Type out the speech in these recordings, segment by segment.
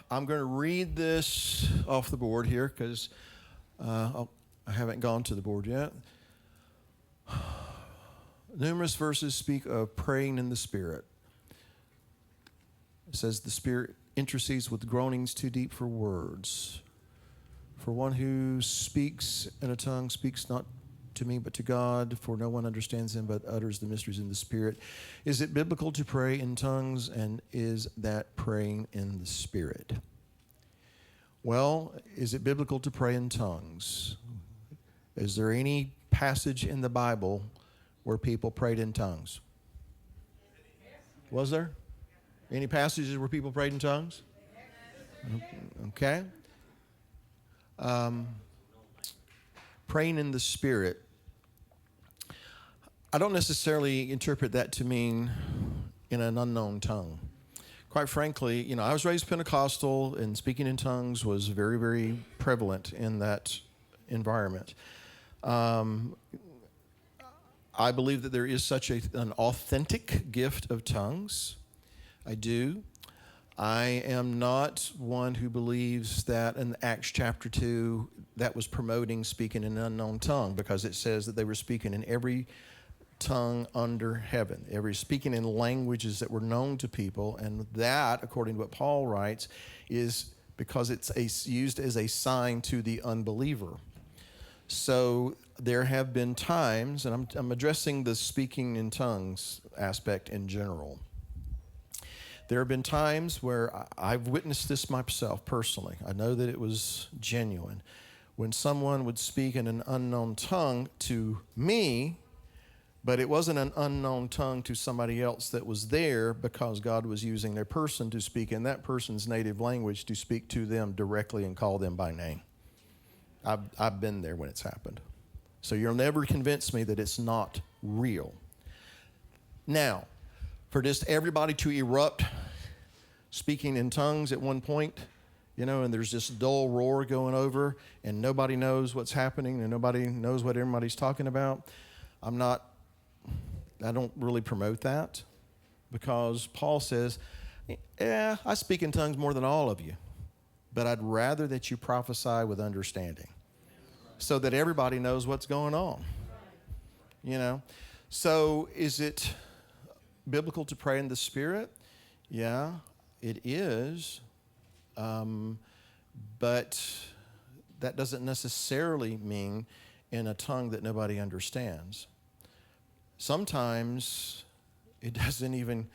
I'm going to read this off the board here because I haven't gone to the board yet. Numerous verses speak of praying in the Spirit. It says the Spirit intercedes with groanings too deep for words. For one who speaks in a tongue speaks not to me but to God, for no one understands him but utters the mysteries in the Spirit. Is it biblical to pray in tongues, and is that praying in the Spirit? Well, is it biblical to pray in tongues? Is there any passage in the Bible where people prayed in tongues? Was there? Any passages where people prayed in tongues? Okay. Praying in the Spirit. I don't necessarily interpret that to mean in an unknown tongue. Quite frankly, I was raised Pentecostal, and speaking in tongues was very, very prevalent in that environment. I believe that there is such an authentic gift of tongues. I do. I am not one who believes that in Acts chapter 2 that was promoting speaking in an unknown tongue, because it says that they were speaking in every tongue under heaven, speaking in languages that were known to people, and that, according to what Paul writes, is because it's used as a sign to the unbeliever. So there have been times, and I'm addressing the speaking in tongues aspect in general. There have been times where I've witnessed this myself personally. I know that it was genuine. When someone would speak in an unknown tongue to me, but it wasn't an unknown tongue to somebody else that was there, because God was using their person to speak in that person's native language to speak to them directly and call them by name. I've been there when it's happened. So you'll never convince me that it's not real. Now, for just everybody to erupt speaking in tongues at one point, and there's this dull roar going over and nobody knows what's happening and nobody knows what everybody's talking about, I don't really promote that, because Paul says, I speak in tongues more than all of you, but I'd rather that you prophesy with understanding so that everybody knows what's going on. So is it biblical to pray in the Spirit? Yeah, it is. But that doesn't necessarily mean in a tongue that nobody understands. Sometimes it doesn't even,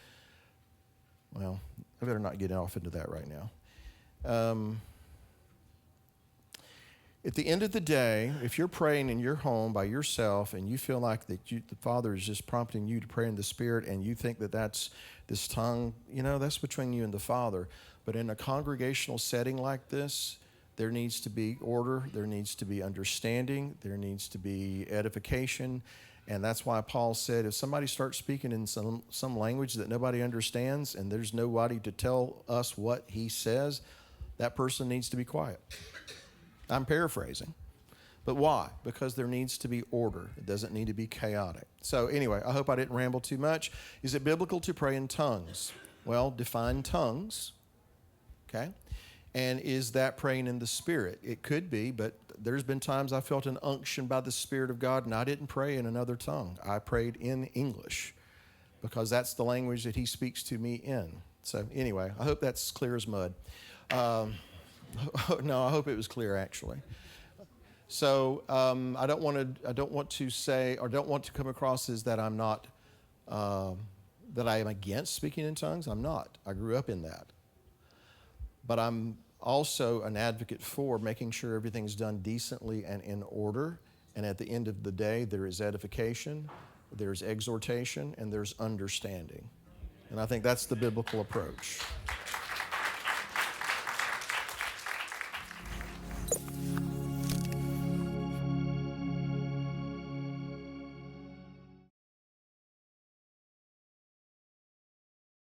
I better not get off into that right now. At the end of the day, if you're praying in your home by yourself and you feel like the Father is just prompting you to pray in the Spirit, and you think that that's this tongue, that's between you and the Father. But in a congregational setting like this, there needs to be order, there needs to be understanding, there needs to be edification. And that's why Paul said, if somebody starts speaking in some language that nobody understands and there's nobody to tell us what he says, that person needs to be quiet. I'm paraphrasing. But why? Because there needs to be order. It doesn't need to be chaotic. So anyway, I hope I didn't ramble too much. Is it biblical to pray in tongues? Well, define tongues. Okay? And is that praying in the Spirit? It could be, but there's been times I felt an unction by the Spirit of God, and I didn't pray in another tongue. I prayed in English, because that's the language that he speaks to me in. So anyway, I hope that's clear as mud. No, I hope it was clear, actually. So I don't want to say, or don't want to come across as that I'm not, that I am against speaking in tongues. I'm not. I grew up in that. But I'm also an advocate for making sure everything's done decently and in order. And at the end of the day, there is edification, there's exhortation, and there's understanding. And I think that's the biblical approach.